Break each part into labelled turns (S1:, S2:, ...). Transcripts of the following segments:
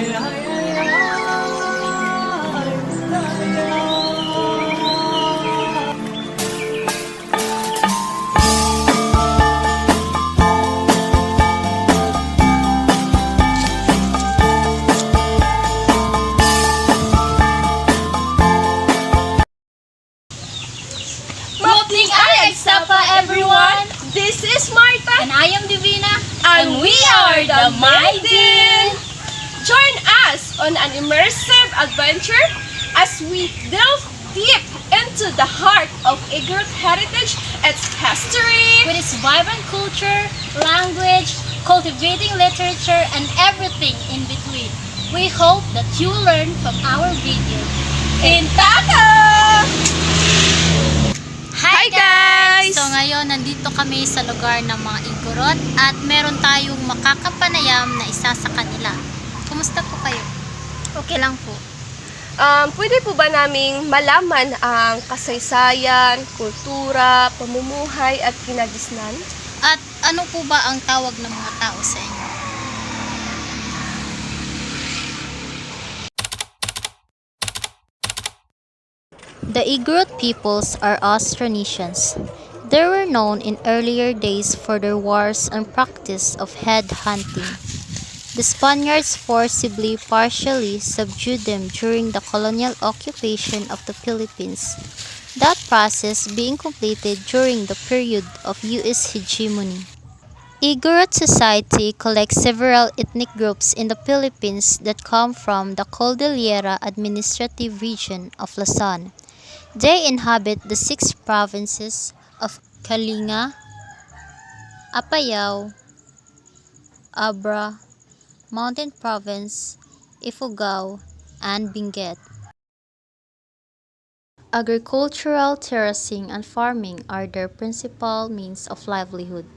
S1: Mopling Sapa everyone! This is Marta
S2: And I am Divina.
S1: and we are the Mighty! Join us on an immersive adventure as we delve deep into the heart of Igorot heritage, its history,
S2: With its vibrant culture, language, cultivating literature, and everything in between. We hope that you will learn from our video.
S1: Intaka! Hi, guys!
S2: So ngayon, nandito kami sa lugar ng mga Igorot at meron tayong makakapanayam na isa sa kanila. Kumusta po kayo? Okay lang po.
S1: Pwede po ba naming malaman ang kasaysayan, kultura, pamumuhay at kinagisnan?
S2: At ano po ba ang tawag ng mga tao sa inyo? The Igorot peoples are Austronesians. They were known in earlier days for their wars and practice of head hunting. The Spaniards forcibly partially subdued them during the colonial occupation of the Philippines, that process being completed during the period of U.S. hegemony. Igorot society collects several ethnic groups in the Philippines that come from the Cordillera Administrative Region of Luzon. They inhabit the 6 provinces of Kalinga, Apayao, Abra, Mountain Province, Ifugao, and Benguet. Agricultural terracing and farming are their principal means of livelihood.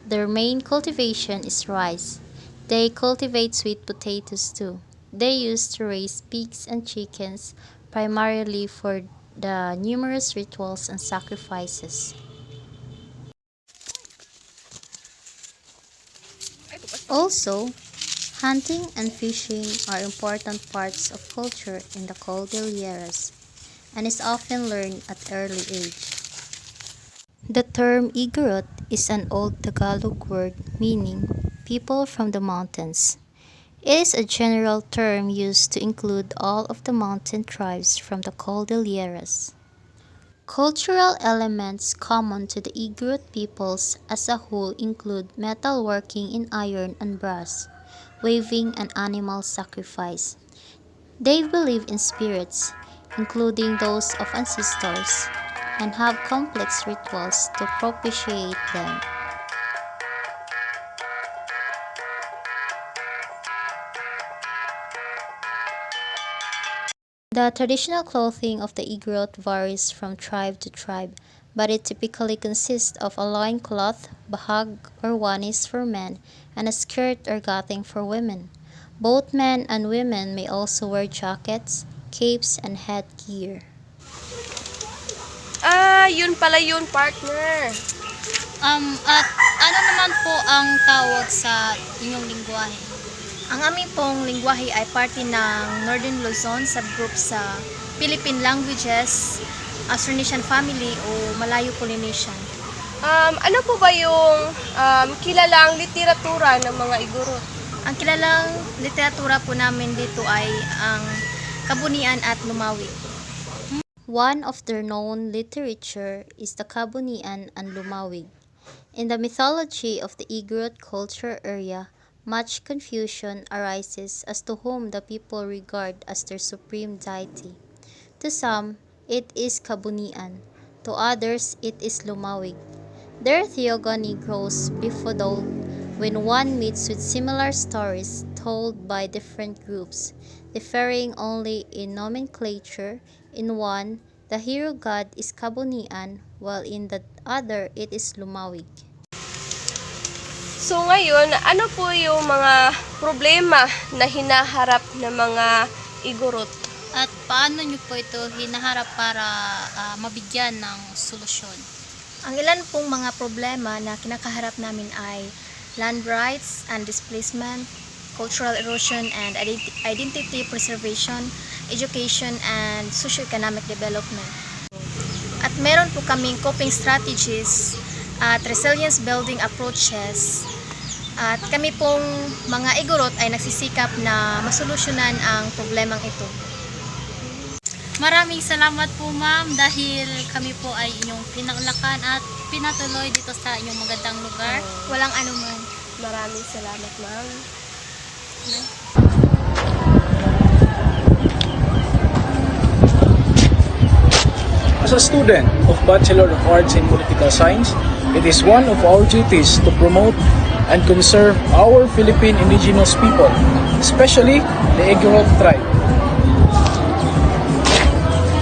S2: Their main cultivation is rice. They cultivate sweet potatoes too. They used to raise pigs and chickens primarily for the numerous rituals and sacrifices. Also, hunting and fishing are important parts of culture in the Cordilleras and is often learned at early age. The term Igorot is an old Tagalog word meaning people from the mountains. It is a general term used to include all of the mountain tribes from the Cordilleras. Cultural elements common to the Igorot peoples as a whole include metalworking in iron and brass, weaving, and animal sacrifice. They believe in spirits, including those of ancestors, and have complex rituals to propitiate them. The traditional clothing of the Igorot varies from tribe to tribe, but it typically consists of a loincloth, bahag or wanis for men, and a skirt or gating for women. Both men and women may also wear jackets, capes, and headgear.
S1: Yun pala yun, partner.
S2: At ano naman po ang tawag sa inyong lingwahe?
S3: Ang aming pong lingwahe ay parte ng Northern Luzon subgroup sa Philippine Languages, Austronesian Family o Malayo-Polynesian.
S1: Ano po ba yung kilalang literatura ng mga Igorot?
S3: Ang kilalang literatura po namin dito ay ang Kabunian at Lumawig.
S2: One of their known literature is the Kabunian and Lumawig. In the mythology of the Igorot culture area, much confusion arises as to whom the people regard as their supreme deity. To some, it is Kabunian. To others, it is Lumawig. Their theogony grows befuddled when one meets with similar stories told by different groups, differing only in nomenclature. In one, the hero god is Kabunian, while in the other, it is Lumawig.
S1: So ngayon, ano po yung mga problema na hinaharap ng mga Igorot?
S2: At paano nyo po ito hinaharap para mabigyan ng solusyon?
S3: Ang ilan pong mga problema na kinakaharap namin ay land rights and displacement, cultural erosion and identity preservation, education, and socioeconomic development. At meron po kaming coping strategies at resilience building approaches. At kami pong mga Igorot ay nagsisikap na masolusyonan ang problemang ito.
S4: Maraming salamat po ma'am dahil kami po ay inyong pinanglakan at pinatuloy dito sa inyong magandang lugar.
S3: Walang anuman.
S1: Maraming salamat, ma'am.
S5: As a student of Bachelor of Arts in Political Science, it is one of our duties to promote and conserve our Philippine indigenous people, especially the Igorot tribe.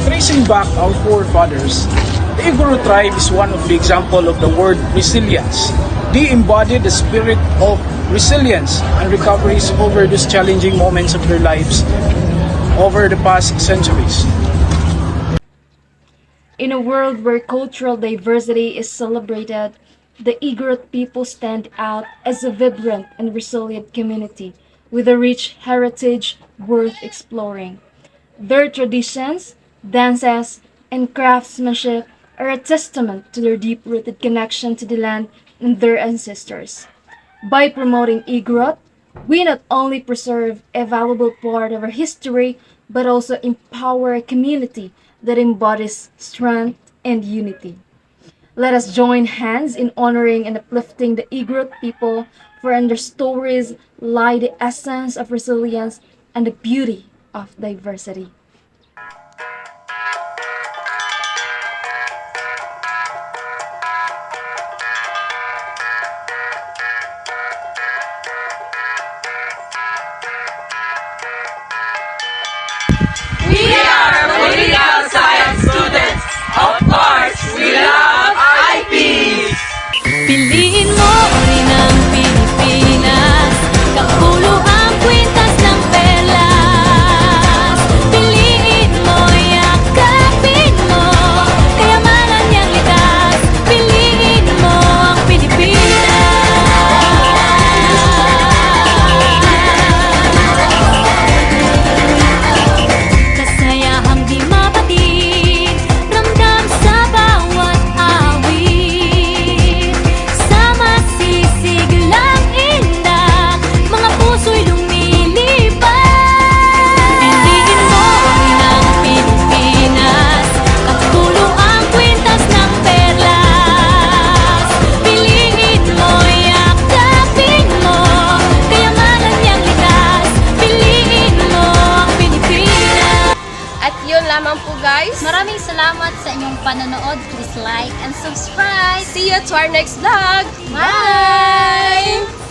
S5: Tracing back our forefathers, the Igorot tribe is one of the example of the word resilience. They embody the spirit of resilience and recoveries over those challenging moments of their lives over the past centuries.
S6: In a world where cultural diversity is celebrated, the Igorot people stand out as a vibrant and resilient community with a rich heritage worth exploring. Their traditions, dances, and craftsmanship are a testament to their deep-rooted connection to the land and their ancestors. By promoting Igorot, we not only preserve a valuable part of our history, but also empower a community that embodies strength and unity. Let us join hands in honoring and uplifting the Igorot people, for in their stories lie the essence of resilience and the beauty of diversity.
S1: We are political science students. Of course, we love IPs.
S4: Piliin mo rin ang Pilipinas, kapulo ang kwintas ng perlas. Piliin mo, yakapin mo, kayamanan niyang likas. Piliin mo ang Pilipinas. Kasayahang di mapatid, ramdam sa bawat awit. Sama sisiglang indak, mga puso'y lumilipad. Piliin mo rin ang Pilipinas, kapulo ang kwintas ng perlas. Piliin mo, yakapin mo, kayamanan niyang likas. Piliin mo ang Pilipinas.
S1: At yun lamang po, guys.
S4: Maraming salamat sa inyong panonood. Please like and subscribe.
S1: See you to our next vlog. Bye!